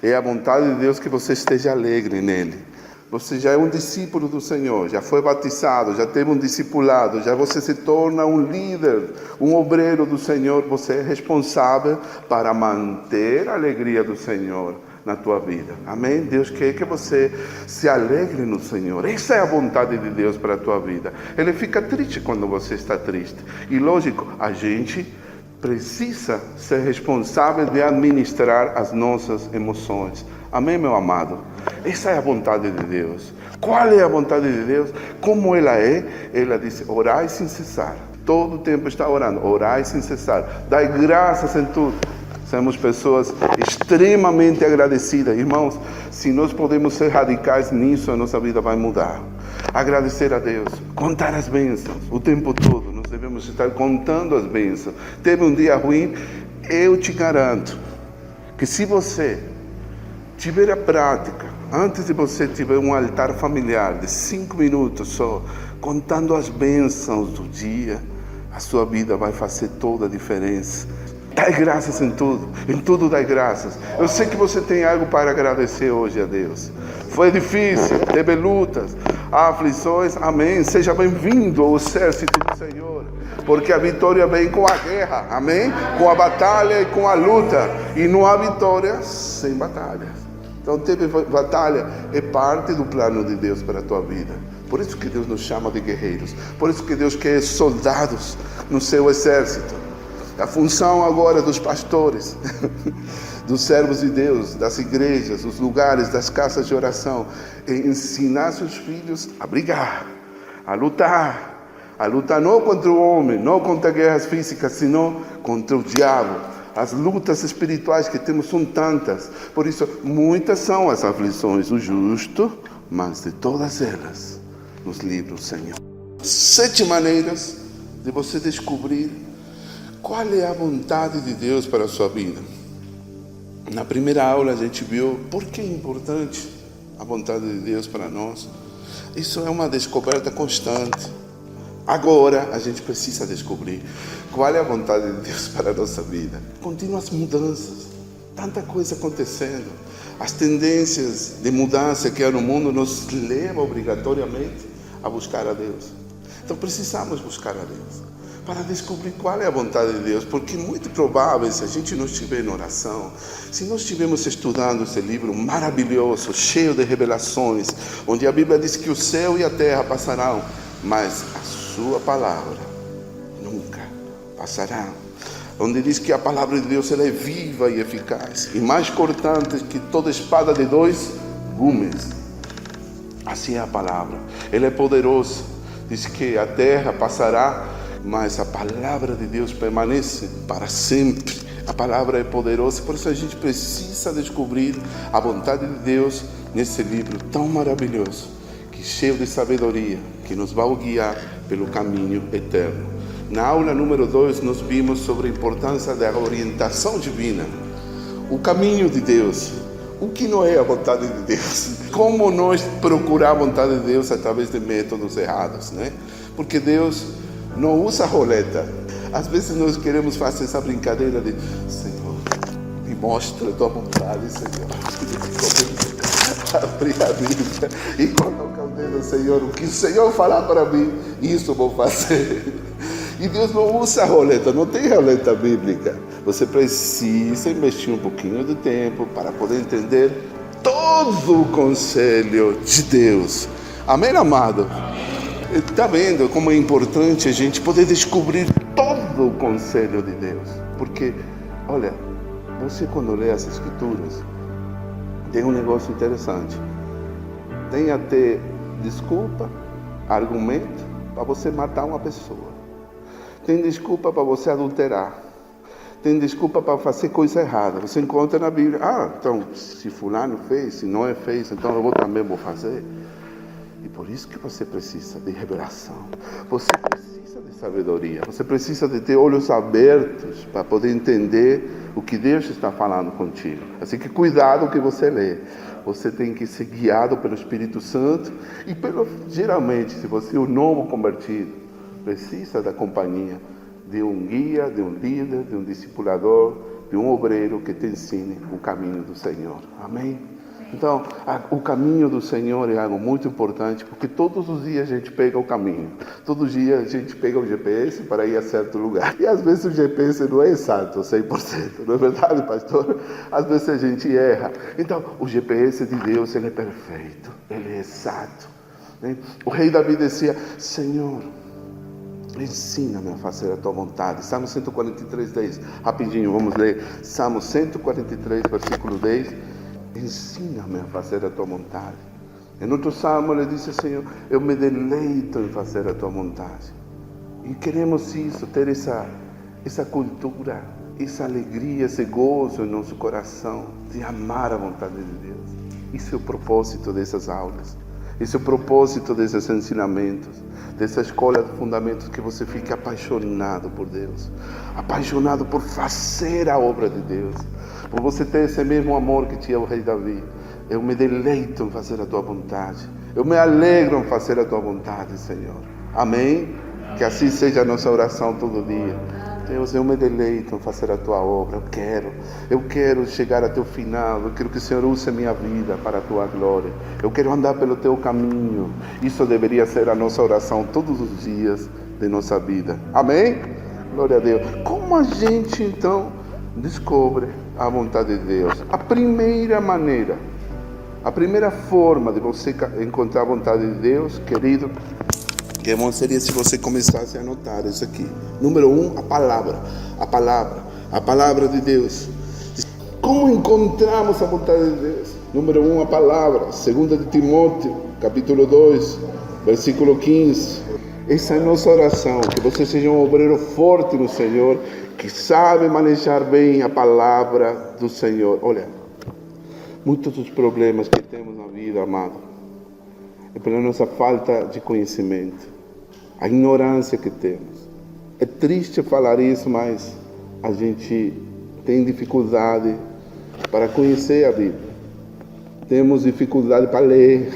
É a vontade de Deus que você esteja alegre nele. Você já é um discípulo do Senhor, já foi batizado, já teve um discipulado, já você se torna um líder, um obreiro do Senhor. Você é responsável para manter a alegria do Senhor na tua vida. Amém? Deus quer que você se alegre no Senhor. Essa é a vontade de Deus para a tua vida. Ele fica triste quando você está triste. E lógico, a gente precisa ser responsável de administrar as nossas emoções. Amém, meu amado? Essa é a vontade de Deus. Qual é a vontade de Deus? Como ela é? Ela diz: orai sem cessar. Todo o tempo está orando. Orai sem cessar. Dai graças em tudo. Somos pessoas extremamente agradecidas. Irmãos, se nós podemos ser radicais nisso, a nossa vida vai mudar. Agradecer a Deus. Contar as bênçãos o tempo todo. Nós devemos estar contando as bênçãos. Teve um dia ruim? Eu te garanto que se você tiver a prática, antes de você tiver um altar familiar de 5 minutos só, contando as bênçãos do dia, a sua vida vai fazer toda a diferença. Dai graças em tudo dai graças. Eu sei que você tem algo para agradecer hoje a Deus. Foi difícil, teve lutas, aflições, amém. Seja bem-vindo ao exército do Senhor, porque a vitória vem com a guerra, amém? Com a batalha e com a luta, e não há vitória sem batalha. Então, teve batalha, é parte do plano de Deus para a tua vida. Por isso que Deus nos chama de guerreiros. Por isso que Deus quer soldados no seu exército. A função agora dos pastores, dos servos de Deus, das igrejas, dos lugares, das casas de oração, é ensinar seus filhos a brigar, a lutar não contra o homem, não contra guerras físicas, senão contra o diabo. As lutas espirituais que temos são tantas, por isso muitas são as aflições do justo, mas de todas elas nos livra o Senhor. 7 maneiras de você descobrir qual é a vontade de Deus para a sua vida. Na primeira aula a gente viu por que é importante a vontade de Deus para nós. Isso é uma descoberta constante. Agora a gente precisa descobrir qual é a vontade de Deus para a nossa vida. Contínuas mudanças, tanta coisa acontecendo. As tendências de mudança que há no mundo nos levam obrigatoriamente a buscar a Deus. Então precisamos buscar a Deus para descobrir qual é a vontade de Deus, porque muito provável, se a gente não estiver em oração, se nós estivermos estudando esse livro maravilhoso, cheio de revelações, onde a Bíblia diz que o céu e a terra passarão, mas a sua palavra nunca passará. Onde diz que a palavra de Deus ela é viva e eficaz, e mais cortante que toda espada de 2 gumes. Assim é a palavra. Ela é poderosa. Diz que a terra passará, mas a palavra de Deus permanece para sempre. A palavra é poderosa, por isso a gente precisa descobrir a vontade de Deus nesse livro tão maravilhoso, que cheio de sabedoria, que nos vai guiar pelo caminho eterno. Na aula número 2 nós vimos sobre a importância da orientação divina, o caminho de Deus, o que não é a vontade de Deus, como nós procurar a vontade de Deus através de métodos errados, né? Porque Deus não usa roleta. Às vezes nós queremos fazer essa brincadeira de: Senhor, me mostra a tua vontade, Senhor. Abrir a Bíblia e colocar o dedo: Senhor, o que o Senhor falar para mim, isso eu vou fazer. E Deus não usa roleta, não tem roleta bíblica. Você precisa investir um pouquinho de tempo para poder entender todo o conselho de Deus. Amém, amado? Está vendo como é importante a gente poder descobrir todo o conselho de Deus? Porque, olha, você quando lê as Escrituras, tem um negócio interessante. Tem até desculpa, argumento para você matar uma pessoa. Tem desculpa para você adulterar. Tem desculpa para fazer coisa errada. Você encontra na Bíblia: então, se fulano fez, se não fez, então eu também vou fazer. E por isso que você precisa de revelação. Você precisa de sabedoria. Você precisa de ter olhos abertos para poder entender o que Deus está falando contigo. Assim que cuidado o que você lê. Você tem que ser guiado pelo Espírito Santo e geralmente, se você é um novo convertido, precisa da companhia de um guia, de um líder, de um discipulador de um obreiro que te ensine o caminho do Senhor. Amém? Então, o caminho do Senhor é algo muito importante, porque todos os dias a gente pega o caminho. Todos os dias a gente pega o GPS para ir a certo lugar. E às vezes o GPS não é exato, 100%. Não é verdade, pastor? Às vezes a gente erra. Então, o GPS de Deus, ele é perfeito. Ele é exato. O rei Davi dizia: Senhor, ensina-me a fazer a tua vontade. Salmo 143, 10. Rapidinho, vamos ler. Salmo 143, versículo 10. Ensina-me a fazer a tua vontade. Em outro salmo ele disse: Senhor, eu me deleito em fazer a tua vontade. E queremos isso, ter essa cultura, essa alegria, esse gozo em nosso coração de amar a vontade de Deus. Isso é o propósito dessas aulas. Esse é o propósito desses ensinamentos, dessa escola de fundamentos, que você fique apaixonado por Deus, apaixonado por fazer a obra de Deus, por você ter esse mesmo amor que tinha o rei Davi. Eu me deleito em fazer a tua vontade, eu me alegro em fazer a tua vontade, Senhor. Amém? Que assim seja a nossa oração todo dia. Deus, eu me deleito em fazer a tua obra. Eu quero chegar até o final. Eu quero que o Senhor use a minha vida para a tua glória. Eu quero andar pelo teu caminho. Isso deveria ser a nossa oração todos os dias de nossa vida. Amém? Glória a Deus. Como a gente então descobre a vontade de Deus? A primeira maneira, a primeira forma de você encontrar a vontade de Deus, querido, que bom seria se você começasse a anotar isso aqui. Número 1, a palavra de Deus. Como encontramos a vontade de Deus? Número 1, a palavra. 2 de Timóteo, capítulo 2, versículo 15. Essa é a nossa oração, que você seja um obreiro forte no Senhor, que sabe manejar bem a palavra do Senhor. Olha, muitos dos problemas que temos na vida, amado, é pela nossa falta de conhecimento, a ignorância que temos. É triste falar isso, mas a gente tem dificuldade para conhecer a Bíblia. Temos dificuldade para ler,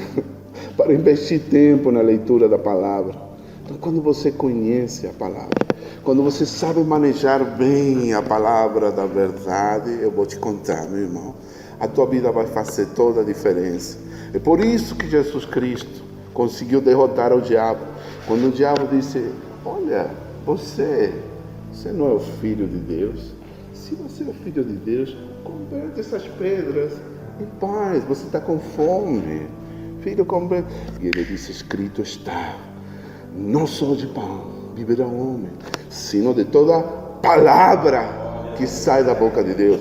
para investir tempo na leitura da palavra. Então, quando você conhece a palavra, quando você sabe manejar bem a palavra da verdade, eu vou te contar, meu irmão, a tua vida vai fazer toda a diferença. É por isso que Jesus Cristo conseguiu derrotar o diabo. Quando o diabo disse: olha, você não é o filho de Deus? Se você é o filho de Deus, converte essas pedras em pães. Você está com fome, filho, converte. E ele disse: escrito está, não só de pão viverá o homem, sino de toda palavra que sai da boca de Deus.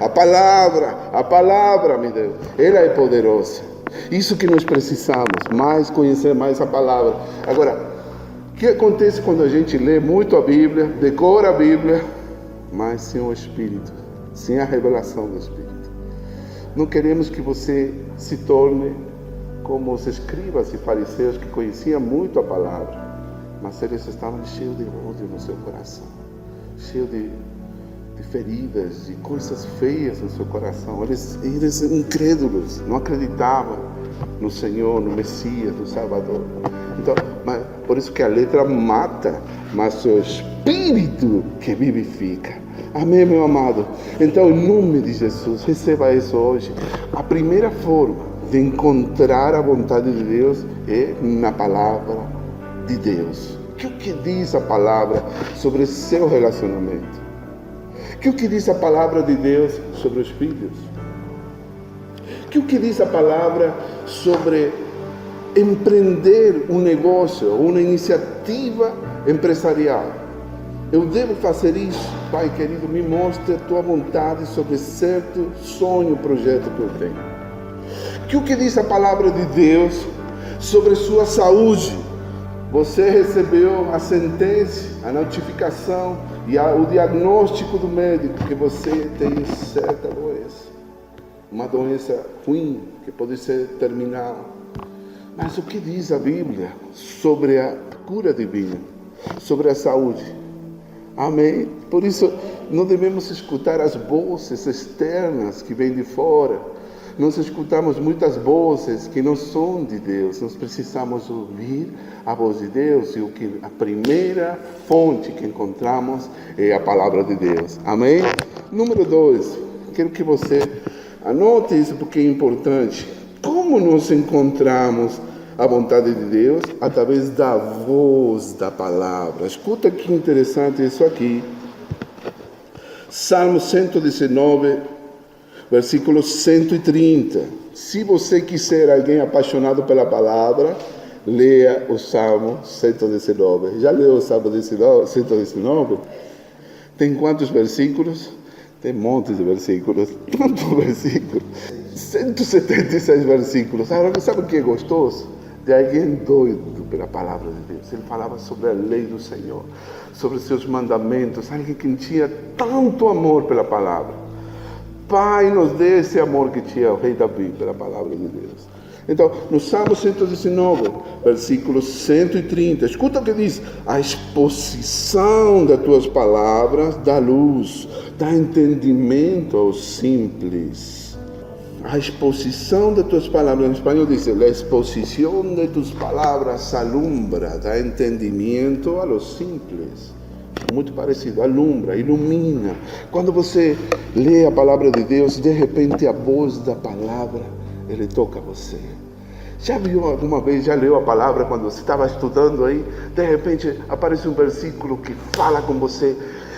A palavra, meu Deus, ela é poderosa. Isso que nós precisamos, mais conhecer mais a palavra. Agora, o que acontece quando a gente lê muito a Bíblia, decora a Bíblia, mas sem o Espírito, sem a revelação do Espírito? Não queremos que você se torne como os escribas e fariseus, que conheciam muito a palavra, mas eles estavam cheios de ódio no seu coração, cheios de feridas, de coisas feias no seu coração. Eles incrédulos, não acreditavam no Senhor, no Messias, no Salvador. Então, por isso que a letra mata, mas o Espírito que vivifica. Amém, meu amado? Então, em nome de Jesus, receba isso hoje. A primeira forma de encontrar a vontade de Deus é na palavra de Deus. O que diz a palavra sobre seu relacionamento? O que diz a palavra de Deus sobre os filhos? O que diz a palavra sobre empreender um negócio, uma iniciativa empresarial? Eu devo fazer isso? Pai querido, me mostre a tua vontade sobre certo sonho, projeto que eu tenho. O que diz a palavra de Deus sobre sua saúde? Você recebeu a sentença, a notificação e o diagnóstico do médico que você tem certa doença, uma doença ruim que pode ser terminal. Mas o que diz a Bíblia sobre a cura divina, sobre a saúde? Amém? Por isso, não devemos escutar as vozes externas que vêm de fora, nós escutamos muitas vozes que não são de Deus. Nós precisamos ouvir a voz de Deus, e a primeira fonte que encontramos é a palavra de Deus. Amém? Número 2, quero que você anote isso porque é importante. Como nós encontramos a vontade de Deus? Através da voz da palavra. Escuta que interessante isso aqui. Salmo 119, versículo 130. Se você quiser alguém apaixonado pela palavra, leia o Salmo 119. Já leu o Salmo 119? Tem quantos versículos? Tem montes de versículos. Tantos versículos. 176 versículos. Agora, sabe o que é gostoso? De alguém doido pela palavra de Deus. Ele falava sobre a lei do Senhor, sobre seus mandamentos. Alguém que tinha tanto amor pela palavra. Pai, nos dê esse amor que tinha o rei Davi pela palavra de Deus. Então, no Salmo 119, versículo 130, escuta o que diz: a exposição das tuas palavras dá luz, dá entendimento aos simples. A exposição de tuas palavras, em espanhol diz, a exposição de tus palavras alumbra, dá entendimento a los simples. Muito parecido, alumbra, ilumina. Quando você lê a palavra de Deus, de repente a voz da palavra, ele toca você. Já viu alguma vez, já leu a palavra quando você estava estudando aí? De repente aparece um versículo que fala com você.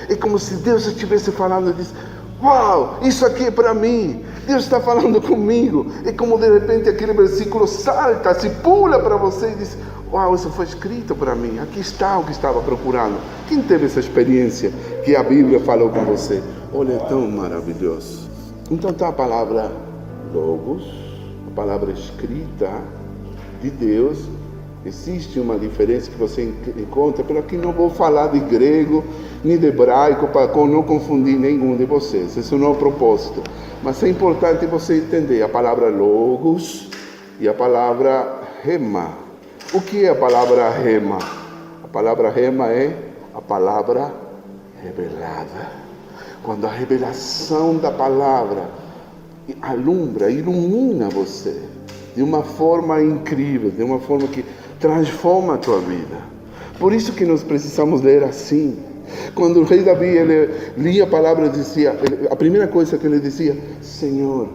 É como se Deus estivesse falando e diz: uau, isso aqui é para mim. Deus está falando comigo. É como de repente aquele versículo salta, se pula para você e diz: uau, isso foi escrito para mim. Aqui está o que estava procurando. Quem teve essa experiência que a Bíblia falou com você? Olha, é tão maravilhoso. Então está a palavra Logos, a palavra escrita de Deus. Existe uma diferença que você encontra, pero aqui não vou falar de grego nem de hebraico para não confundir nenhum de vocês. Esse não é o propósito. Mas é importante você entender a palavra Logos e a palavra Rema. O que é a palavra Rema? A palavra Rema é a palavra revelada. Quando a revelação da palavra alumbra, ilumina você de uma forma incrível, de uma forma que transforma a tua vida. Por isso que nós precisamos ler assim. Quando o rei Davi ele lia a palavra, dizia, a primeira coisa que ele dizia: Senhor,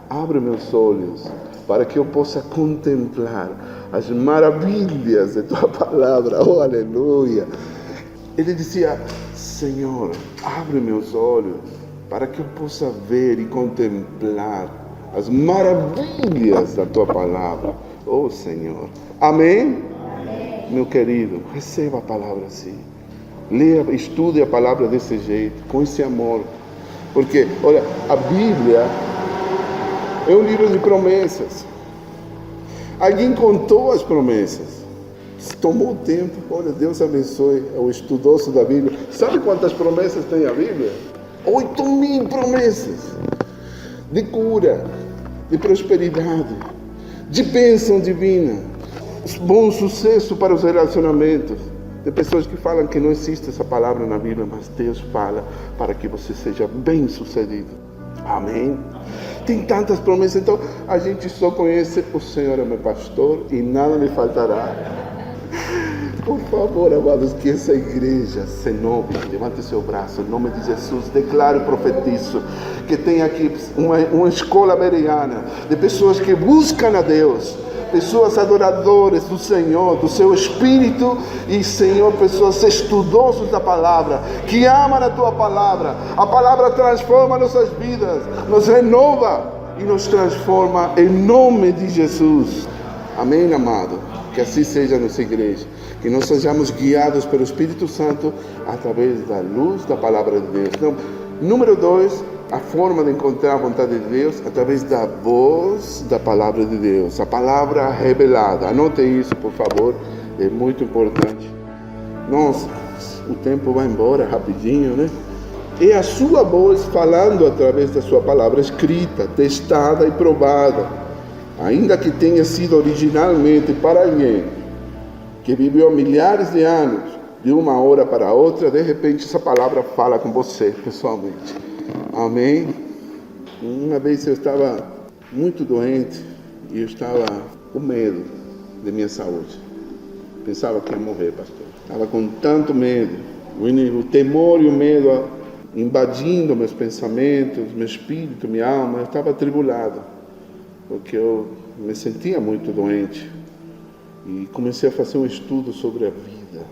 abre meus olhos para que eu possa contemplar as maravilhas de tua palavra. Oh, aleluia! Ele dizia: Senhor, abre meus olhos para que eu possa ver e contemplar as maravilhas da tua palavra. Oh, Senhor. Amém? Amém. Meu querido, receba a palavra assim. Leia, estude a palavra desse jeito, com esse amor. Porque, olha, a Bíblia é um livro de promessas. Alguém contou as promessas. Tomou tempo. Olha, Deus abençoe o estudioso da Bíblia. Sabe quantas promessas tem a Bíblia? 8.000 promessas. De cura, de prosperidade, de bênção divina, bom sucesso para os relacionamentos. Tem pessoas que falam que não existe essa palavra na Bíblia, mas Deus fala para que você seja bem sucedido. Amém? Tem tantas promessas, então a gente só conhece: o Senhor é meu pastor e nada me faltará. Por favor, amados, que essa igreja se renove. Levante seu braço, em nome de Jesus. Declaro e profetizo que tem aqui uma escola bereana de pessoas que buscam a Deus, pessoas adoradoras do Senhor, do seu Espírito, e, Senhor, pessoas estudosos da palavra, que amam a tua palavra. A palavra transforma nossas vidas, nos renova e nos transforma, em nome de Jesus. Amém, amado? Que assim seja a nossa igreja. Que nós sejamos guiados pelo Espírito Santo através da luz da palavra de Deus. Então, número 2, a forma de encontrar a vontade de Deus através da voz da palavra de Deus, a palavra revelada. Anote isso, por favor, é muito importante. Nossa, o tempo vai embora rapidinho, né? É a sua voz falando através da sua palavra escrita, testada e provada, ainda que tenha sido originalmente para alguém que viveu há milhares de anos, de uma hora para outra. De repente essa palavra fala com você pessoalmente. Amém? Uma vez eu estava muito doente e eu estava com medo de minha saúde. Pensava que ia morrer, pastor. Estava com tanto medo, o temor e o medo invadindo meus pensamentos, meu espírito, minha alma. Eu estava atribulado, porque eu me sentia muito doente. E comecei a fazer um estudo sobre a vida.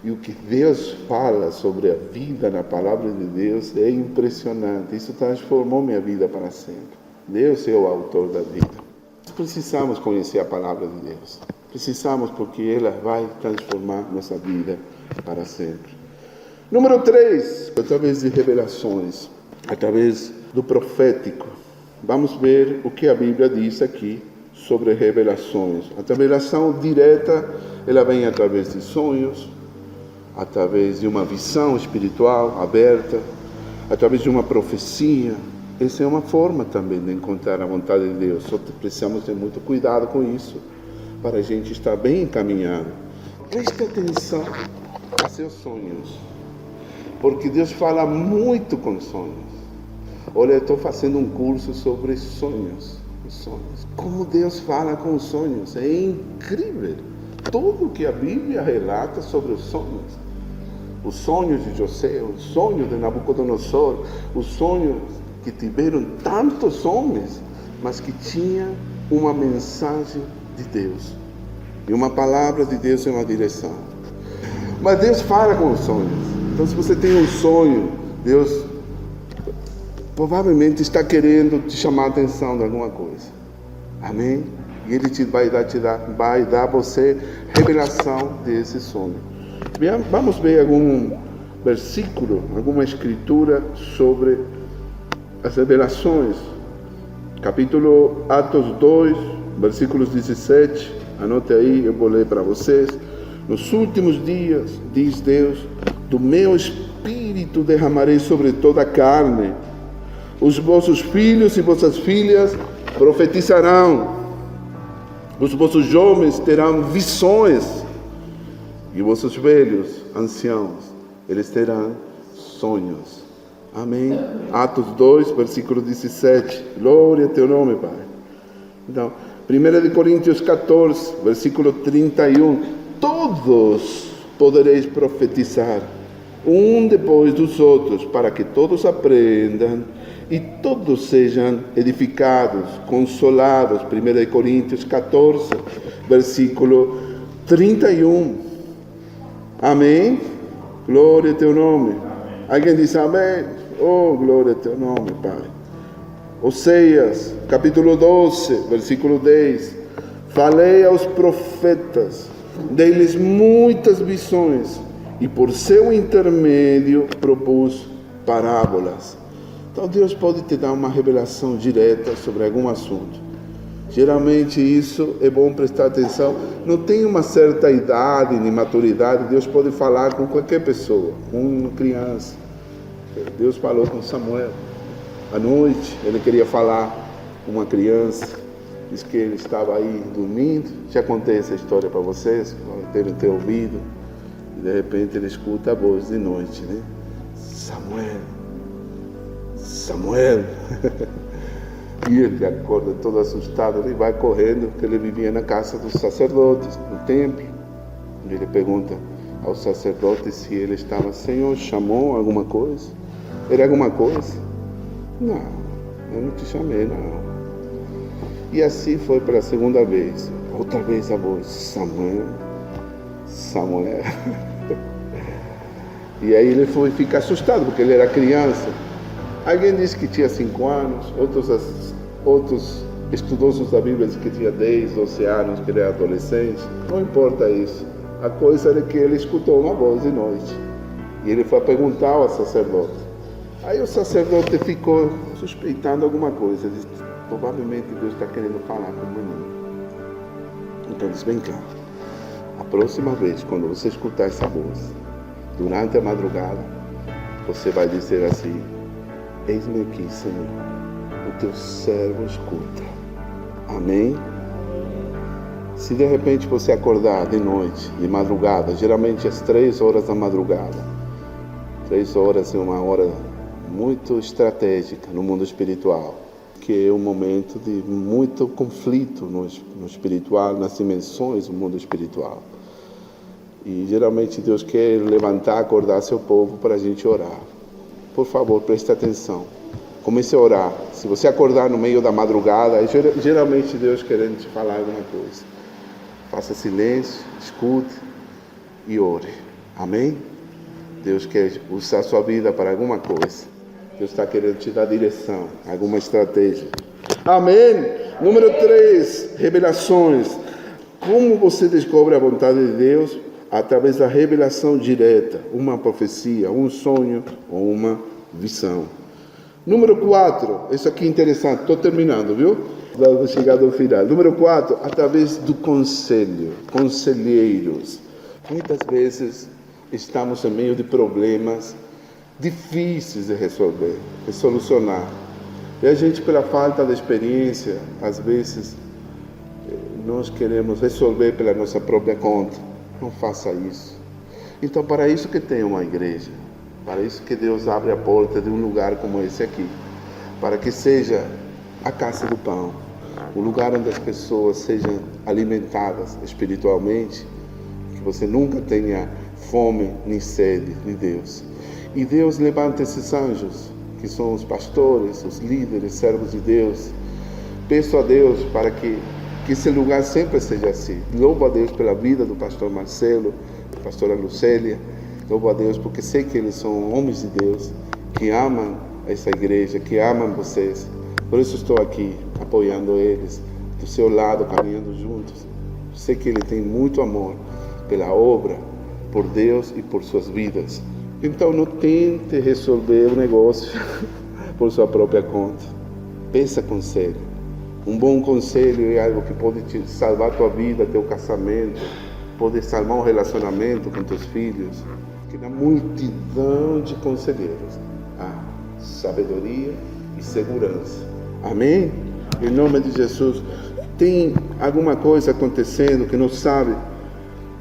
E o que Deus fala sobre a vida na palavra de Deus é impressionante. Isso transformou minha vida para sempre. Deus é o autor da vida. Nós precisamos conhecer a palavra de Deus. Precisamos, porque ela vai transformar nossa vida para sempre. Número 3, através de revelações, através do profético. Vamos ver o que a Bíblia diz aqui sobre revelações. A revelação direta, ela vem através de sonhos, através de uma visão espiritual aberta, através de uma profecia. Essa é uma forma também de encontrar a vontade de Deus. Só precisamos ter muito cuidado com isso, para a gente estar bem encaminhado. Preste atenção a seus sonhos, porque Deus fala muito com sonhos. Olha, eu estou fazendo um curso sobre sonhos. Como Deus fala com os sonhos, é incrível. Tudo que a Bíblia relata sobre os sonhos de José, os sonhos de Nabucodonosor, os sonhos que tiveram tantos homens, mas que tinha uma mensagem de Deus e uma palavra de Deus em uma direção. Mas Deus fala com os sonhos. Então, se você tem um sonho, Deus provavelmente está querendo te chamar a atenção de alguma coisa. Amém? E Ele vai dar a você revelação desse sonho. Vamos ver algum versículo, alguma escritura sobre as revelações. Capítulo Atos 2, versículos 17. Anote aí, eu vou ler para vocês. Nos últimos dias, diz Deus, do meu espírito derramarei sobre toda a carne. Os vossos filhos e vossas filhas profetizarão. Os vossos homens terão visões. E vossos velhos, anciãos, eles terão sonhos. Amém? Atos 2, versículo 17. Glória a teu nome, Pai. Então, 1 Coríntios 14, versículo 31. Todos podereis profetizar, um depois dos outros, para que todos aprendam e todos sejam edificados, consolados. 1 Coríntios 14, versículo 31. Amém? Glória a teu nome. Alguém diz amém? Oh, glória a teu nome, Pai. Oséias, capítulo 12, versículo 10. Falei aos profetas, dei-lhes muitas visões, e por seu intermédio propus parábolas. Então Deus pode te dar uma revelação direta sobre algum assunto. Geralmente isso é bom prestar atenção. Não tem uma certa idade nem maturidade. Deus pode falar com qualquer pessoa, com uma criança. Deus falou com Samuel. À noite ele queria falar com uma criança. Diz que ele estava aí dormindo. Já contei essa história para vocês, devem ter ouvido. E de repente ele escuta a voz de noite, né? Samuel. E ele acorda todo assustado, ele vai correndo, porque ele vivia na casa dos sacerdotes, no templo. E ele pergunta ao sacerdote se ele estava, Senhor, chamou alguma coisa? Era alguma coisa? Não, eu não te chamei, não. E assim foi pela segunda vez. Outra vez a voz, Samuel. E aí ele foi ficar assustado, porque ele era criança. Alguém disse que tinha 5 anos, outros estudiosos da Bíblia dizem que tinha 10, 12 anos, que ele era adolescente. Não importa isso. A coisa era que ele escutou uma voz de noite. E ele foi perguntar ao sacerdote. Aí o sacerdote ficou suspeitando alguma coisa. Disse, provavelmente Deus está querendo falar com o menino. Então disse, vem cá. A próxima vez, quando você escutar essa voz, durante a madrugada, você vai dizer assim, eis-me aqui, Senhor, o teu servo escuta. Amém? Se de repente você acordar de noite, de madrugada, geralmente às 3 horas da madrugada, 3 horas é uma hora muito estratégica no mundo espiritual. porque é um momento de muito conflito no espiritual, nas dimensões do mundo espiritual. E geralmente Deus quer levantar, acordar seu povo para a gente orar. Por favor, preste atenção. Comece a orar. Se você acordar no meio da madrugada, geralmente Deus querendo te falar alguma coisa. Faça silêncio, escute e ore. Amém? Deus quer usar a sua vida para alguma coisa. Deus está querendo te dar direção, alguma estratégia. Amém? Número 3, revelações. Como você descobre a vontade de Deus? Através da revelação direta, uma profecia, um sonho ou uma visão. Número 4, isso aqui é interessante, estou terminando, viu? Vou chegar ao final. Número 4, através do conselho, conselheiros. Muitas vezes estamos em meio de problemas difíceis de resolver, de solucionar. E a gente, pela falta de experiência, às vezes, nós queremos resolver pela nossa própria conta. Não faça isso. Então, para isso que tem uma igreja. Para isso que Deus abre a porta de um lugar como esse aqui. Para que seja a casa do pão. Um lugar onde as pessoas sejam alimentadas espiritualmente. Que você nunca tenha fome nem sede de Deus. E Deus levanta esses anjos, que são os pastores, os líderes, servos de Deus. Peço a Deus para que esse lugar sempre seja assim. Louvo a Deus pela vida do pastor Marcelo, da pastora Lucélia. Louvo a Deus porque sei que eles são homens de Deus, que amam essa igreja, que amam vocês. Por isso estou aqui, apoiando eles, do seu lado, caminhando juntos. Sei que ele tem muito amor pela obra, por Deus e por suas vidas. Então não tente resolver o negócio por sua própria conta. Peça conselho. Um bom conselho é algo que pode te salvar tua vida, teu casamento, pode salvar um relacionamento com teus filhos. Que na multidão de conselheiros há sabedoria e segurança. Amém? Em nome de Jesus. Tem alguma coisa acontecendo que não sabe?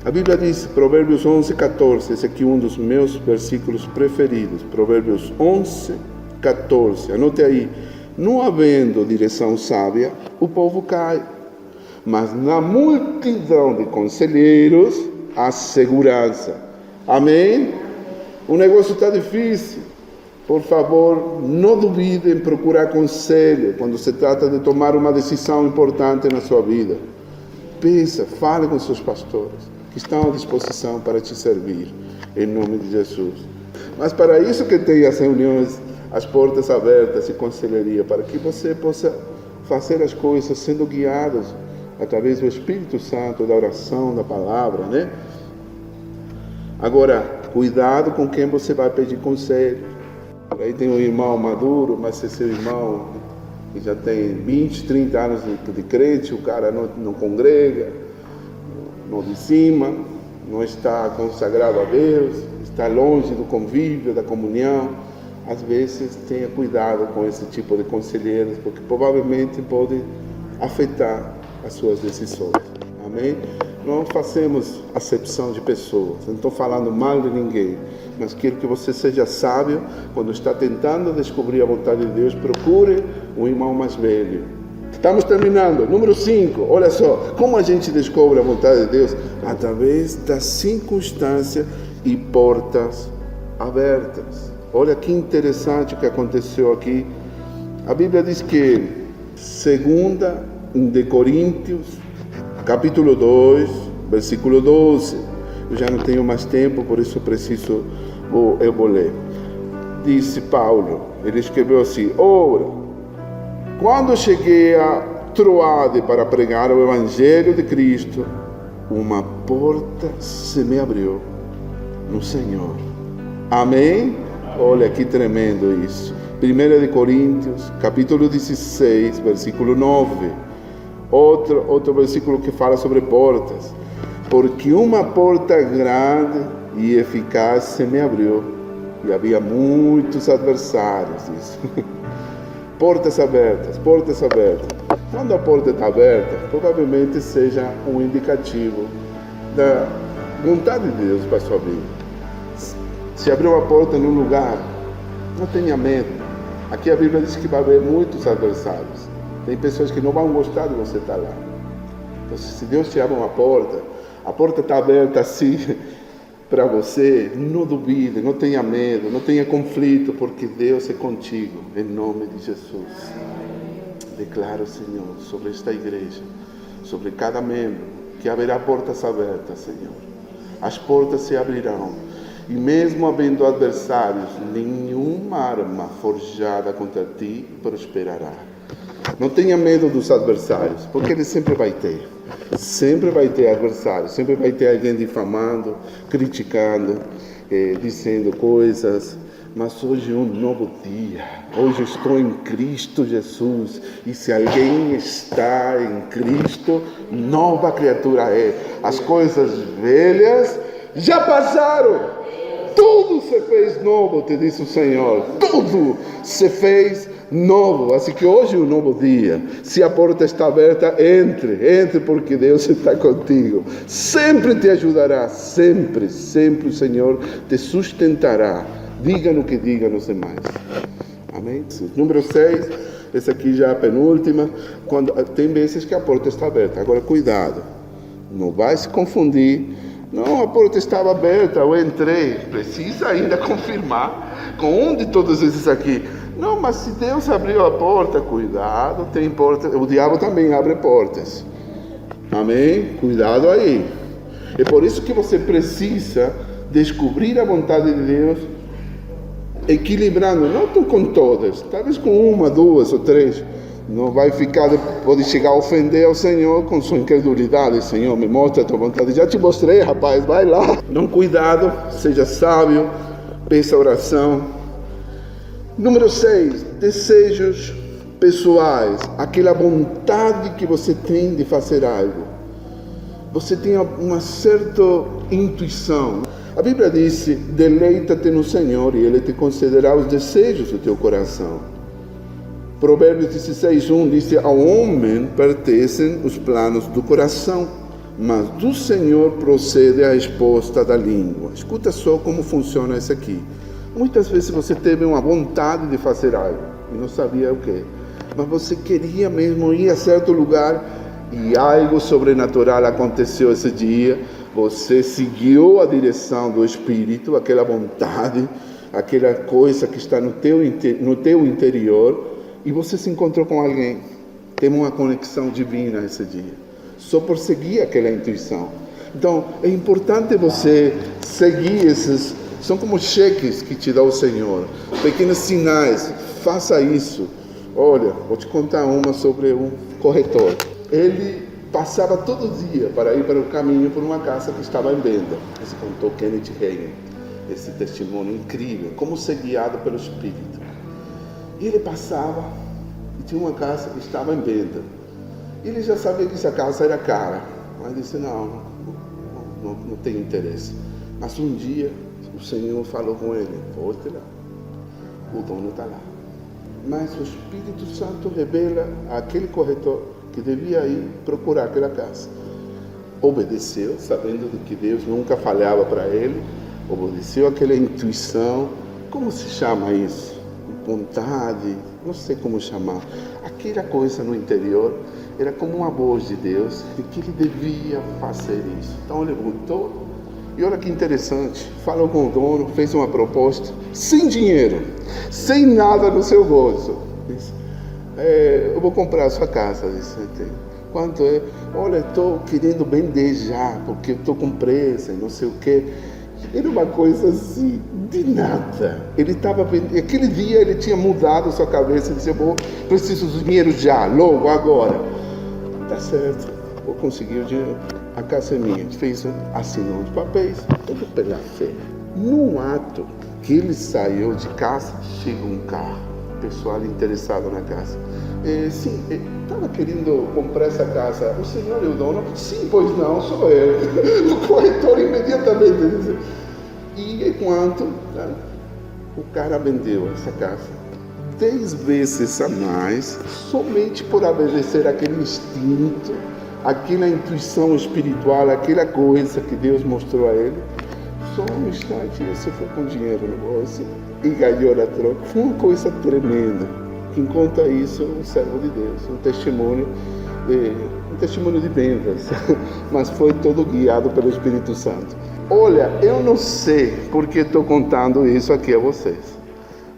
A Bíblia diz, Provérbios 11, 14, esse aqui é um dos meus versículos preferidos. Provérbios 11, 14, anote aí. Não havendo direção sábia, o povo cai. Mas na multidão de conselheiros, há segurança. Amém? O negócio está difícil. Por favor, não duvide em procurar conselho quando se trata de tomar uma decisão importante na sua vida. Pensa, fale com seus pastores, que estão à disposição para te servir, em nome de Jesus. Mas para isso que tem as reuniões, as portas abertas e conselheria, para que você possa fazer as coisas sendo guiados através do Espírito Santo, da oração, da palavra, né? Agora, cuidado com quem você vai pedir conselho. Aí tem um irmão maduro, mas esse irmão que já tem 20, 30 anos de crente, o cara não congrega, não dizima, não está consagrado a Deus, está longe do convívio, da comunhão. Às vezes tenha cuidado com esse tipo de conselheiros, porque provavelmente pode afetar as suas decisões. Amém? Não fazemos acepção de pessoas, não estou falando mal de ninguém, mas quero que você seja sábio quando está tentando descobrir a vontade de Deus. Procure um irmão mais velho. Estamos terminando. Número 5, olha só, como a gente descobre a vontade de Deus? Através das circunstâncias e portas abertas. Olha que interessante o que aconteceu aqui. A Bíblia diz que, 2 de Coríntios, capítulo 2, versículo 12. Eu já não tenho mais tempo, por isso eu vou ler. Disse Paulo, ele escreveu assim: ora, quando cheguei a Troade para pregar o Evangelho de Cristo, uma porta se me abriu no Senhor. Amém? Olha que tremendo isso. 1 de Coríntios, capítulo 16, versículo 9. Outro versículo que fala sobre portas. Porque uma porta grande e eficaz se me abriu, e havia muitos adversários. Isso. Portas abertas, portas abertas. Quando a porta está aberta, provavelmente seja um indicativo da vontade de Deus para a sua vida. Se abriu uma porta num lugar, não tenha medo. Aqui a Bíblia diz que vai haver muitos adversários. Tem pessoas que não vão gostar de você estar lá. Então, se Deus te abre uma porta, a porta está aberta assim para você, não duvide, não tenha medo, não tenha conflito, porque Deus é contigo, em nome de Jesus. Declaro, Senhor, sobre esta igreja, sobre cada membro, que haverá portas abertas, Senhor. As portas se abrirão. E mesmo havendo adversários, nenhuma arma forjada contra ti prosperará. Não tenha medo dos adversários, porque ele sempre vai ter. Sempre vai ter adversários, sempre vai ter alguém difamando, criticando, dizendo coisas. Mas hoje é um novo dia. Hoje eu estou em Cristo Jesus. E se alguém está em Cristo, nova criatura é. As coisas velhas já passaram. Tudo se fez novo, te disse o Senhor. Tudo se fez novo. Assim que hoje é um novo dia. Se a porta está aberta, entre, porque Deus está contigo. Sempre te ajudará, sempre o Senhor te sustentará. Diga no que diga nos demais. Amém? Número 6, essa aqui já é a penúltima. Tem vezes que a porta está aberta. Agora, cuidado. Não vai se confundir. Não, a porta estava aberta, eu entrei. Precisa ainda confirmar com um de todos esses aqui. Não, mas se Deus abriu a porta, cuidado, tem porta. O diabo também abre portas. Amém? Cuidado aí. É por isso que você precisa descobrir a vontade de Deus, equilibrando, não com todas, talvez com uma, duas ou três. Não vai ficar, pode chegar a ofender ao Senhor com sua incredulidade. Senhor, me mostra a tua vontade. Já te mostrei, rapaz, vai lá. Não, cuidado, seja sábio, peça oração. Número 6, desejos pessoais. Aquela vontade que você tem de fazer algo. Você tem uma certa intuição. A Bíblia diz: deleita-te no Senhor e Ele te concederá os desejos do teu coração. Provérbios 16:1 diz: ao homem pertencem os planos do coração, mas do Senhor procede a resposta da língua. Escuta só como funciona isso aqui. Muitas vezes você teve uma vontade de fazer algo e não sabia o que, mas você queria mesmo ir a certo lugar e algo sobrenatural aconteceu esse dia. Você seguiu a direção do Espírito, aquela vontade, aquela coisa que está no teu interior, e você se encontrou com alguém. Teve uma conexão divina esse dia, só por seguir aquela intuição. Então, é importante você seguir esses, são como cheques que te dá o Senhor, pequenos sinais. Faça isso. Olha, vou te contar uma sobre um corretor. Ele passava todo dia para ir para o caminho por uma casa que estava em venda. Esse contou Kenneth Hagin, esse testemunho incrível, como ser guiado pelo Espírito. E ele passava e tinha uma casa que estava em venda. Ele já sabia que essa casa era cara, mas disse: não tem interesse. Mas um dia o Senhor falou com ele: volte lá, o dono está lá. Mas o Espírito Santo revela àquele corretor que devia ir procurar aquela casa. Obedeceu, sabendo de que Deus nunca falhava para ele. Obedeceu aquela intuição. Como se chama isso? Vontade, não sei como chamar. Aquela coisa no interior era como uma voz de Deus de que ele devia fazer isso. Então ele voltou e olha que interessante, falou com o dono, fez uma proposta sem dinheiro, sem nada no seu bolso. Disse: eu vou comprar a sua casa. Disse: quanto é? Olha, estou querendo vender já, porque estou com pressa e não sei o quê. Era uma coisa assim, de nada. Ele estava vendendo. Aquele dia ele tinha mudado sua cabeça e disse: eu preciso do dinheiro já, logo, agora. Tá certo, vou conseguir o dinheiro. A casa é minha. Fez, assinou os papéis, tudo pela fé. No ato que ele saiu de casa, chega um carro, pessoal interessado na casa. Sim, estava querendo comprar essa casa. O senhor é o dono? Sim, pois não, sou eu. O corretor imediatamente disse. E enquanto o cara vendeu essa casa 10 vezes a mais, somente por obedecer aquele instinto, aquela intuição espiritual, aquela coisa que Deus mostrou a ele. Só um instante, você foi com dinheiro no bolso e ganhou a troca. Foi uma coisa tremenda. Quem conta isso é um servo de Deus, um testemunho de vendas, mas foi todo guiado pelo Espírito Santo. Olha, eu não sei porque estou contando isso aqui a vocês,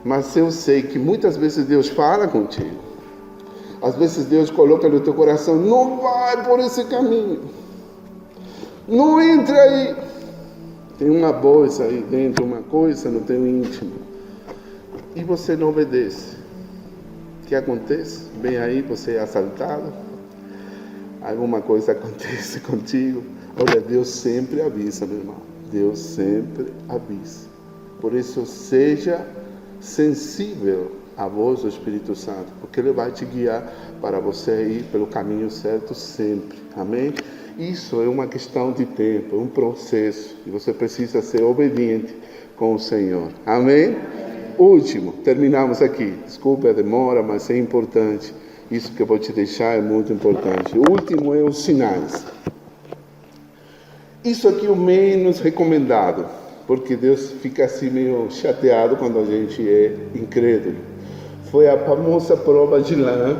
mas eu sei que muitas vezes Deus fala contigo. Às vezes Deus coloca no teu coração: não vai por esse caminho, não entra aí. Tem uma bolsa aí dentro, uma coisa no teu íntimo, e você não obedece. O que acontece? Bem aí, você é assaltado, alguma coisa acontece contigo. Olha, Deus sempre avisa, meu irmão. Deus sempre avisa. Por isso, seja sensível à voz do Espírito Santo, porque Ele vai te guiar para você ir pelo caminho certo sempre. Amém? Isso é uma questão de tempo, é um processo, e você precisa ser obediente com o Senhor. Amém? Último, terminamos aqui. Desculpe a demora, mas é importante. Isso que eu vou te deixar é muito importante. O último é os sinais. Isso aqui é o menos recomendado, porque Deus fica assim meio chateado quando a gente é incrédulo. Foi a famosa prova de lã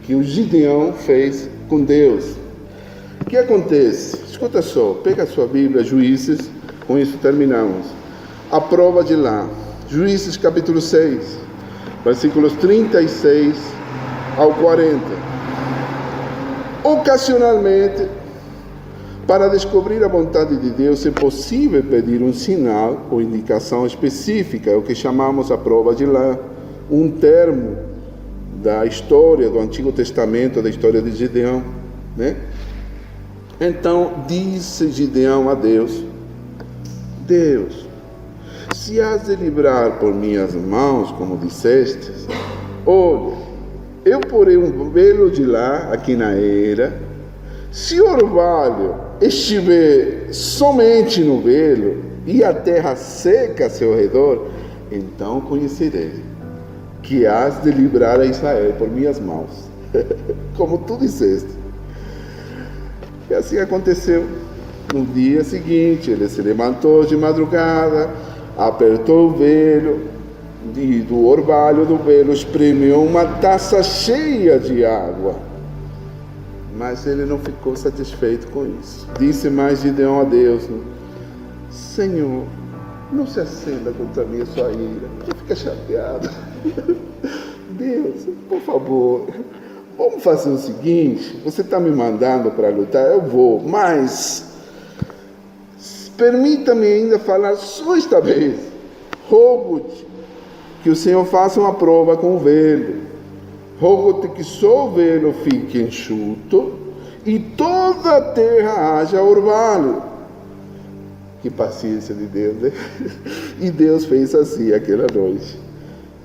que o Gideão fez com Deus. O que acontece? Escuta só, pega a sua Bíblia, Juízes, com isso terminamos. A prova de lã, Juízes capítulo 6, versículos 36 ao 40. Ocasionalmente, para descobrir a vontade de Deus, é possível pedir um sinal ou indicação específica, é o que chamamos a prova de lã, um termo da história do Antigo Testamento, da história de Gideão, né? Então disse Gideão a Deus: Deus, se has de livrar por minhas mãos, como disseste, olha, eu porei um velo de lã aqui na eira. Se o orvalho estiver somente no velo e a terra seca a seu redor, então conhecerei que has de livrar a Israel por minhas mãos, como tu disseste. E assim aconteceu. No dia seguinte, ele se levantou de madrugada, apertou o velo, e do orvalho do velo espremeu uma taça cheia de água. Mas ele não ficou satisfeito com isso. Disse mais Gideão a Deus: Senhor, não se acenda contra mim a sua ira, não fica chateado. Deus, por favor, vamos fazer o seguinte: você está me mandando para lutar, eu vou, mas permita-me ainda falar só esta vez. Rogo-te que o Senhor faça uma prova com o velo. Rogo-te que só o velo fique enxuto e toda a terra haja orvalho. Que paciência de Deus, né? E Deus fez assim aquela noite.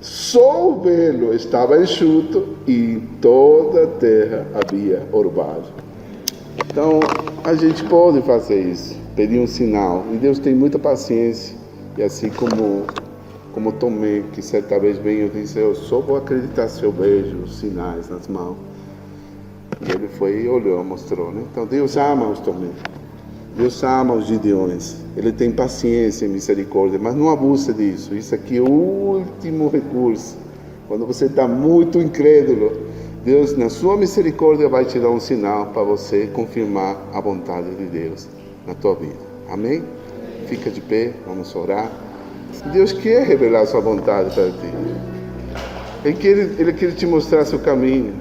Só o velo estava enxuto e em toda a terra havia orvalho. Então, a gente pode fazer isso, pedir um sinal. E Deus tem muita paciência. E assim como Tomé, que certa vez veio e disse: eu só vou acreditar se eu vejo os sinais nas mãos. E ele foi e olhou, mostrou, né? Então Deus ama os Tomé, Deus ama os Gideões, Ele tem paciência e misericórdia, mas não abuse disso. Isso aqui é o último recurso. Quando você está muito incrédulo, Deus, na sua misericórdia, vai te dar um sinal para você confirmar a vontade de Deus na tua vida. Amém? Fica de pé, vamos orar. Deus quer revelar sua vontade para ti. Ele quer te mostrar seu caminho.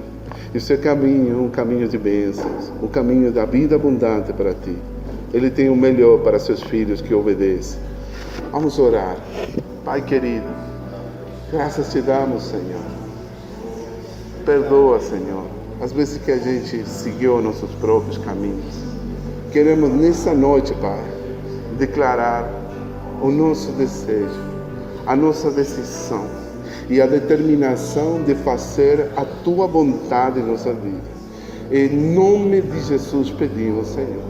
E o seu caminho é um caminho de bênçãos, um caminho da vida abundante para ti. Ele tem o melhor para seus filhos que obedecem. Vamos orar. Pai querido, graças te damos, Senhor. Perdoa, Senhor, as vezes que a gente seguiu nossos próprios caminhos. Queremos nessa noite, Pai, declarar o nosso desejo, a nossa decisão e a determinação de fazer a Tua vontade em nossa vida. Em nome de Jesus pedimos, Senhor,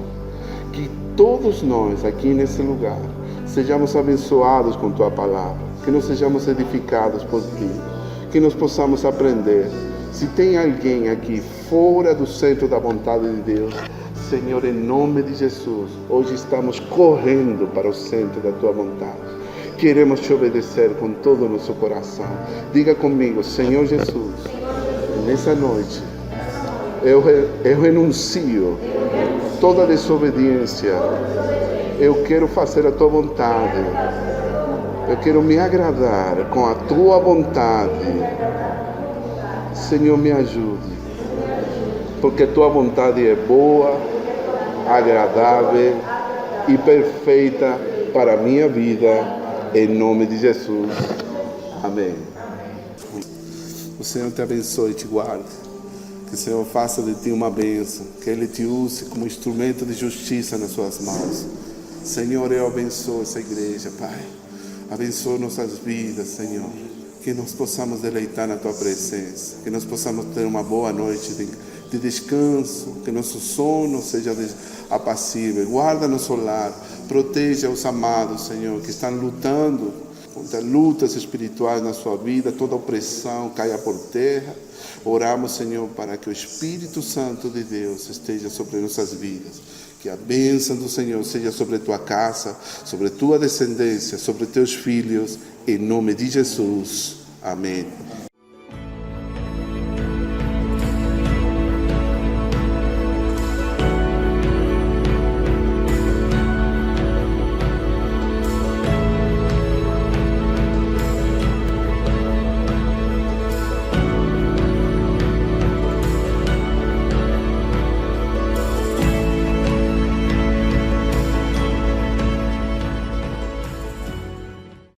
que todos nós aqui nesse lugar sejamos abençoados com Tua palavra, que nós sejamos edificados por Ti, que nós possamos aprender. Se tem alguém aqui fora do centro da vontade de Deus, Senhor, em nome de Jesus, hoje estamos correndo para o centro da Tua vontade. queremos te obedecer com todo o nosso coração. Diga comigo: Senhor Jesus, nessa noite eu renuncio toda desobediência. Eu quero fazer a tua vontade. Eu quero me agradar com a tua vontade. Senhor, me ajude, porque a tua vontade é boa, agradável e perfeita para a minha vida, em nome de Jesus. Amém. O Senhor te abençoe e te guarde. Que o Senhor faça de ti uma bênção. Que Ele te use como instrumento de justiça nas suas mãos. Senhor, eu abençoo essa igreja, Pai. Abençoa nossas vidas, Senhor. Que nós possamos deleitar na tua presença. Que nós possamos ter uma boa noite de descanso. Que nosso sono seja apacível. Guarda nosso lar. Proteja os amados, Senhor, que estão lutando contra lutas espirituais na sua vida. Toda opressão caia por terra. Oramos, Senhor, para que o Espírito Santo de Deus esteja sobre nossas vidas. Que a bênção do Senhor seja sobre tua casa, sobre tua descendência, sobre teus filhos, em nome de Jesus. Amém.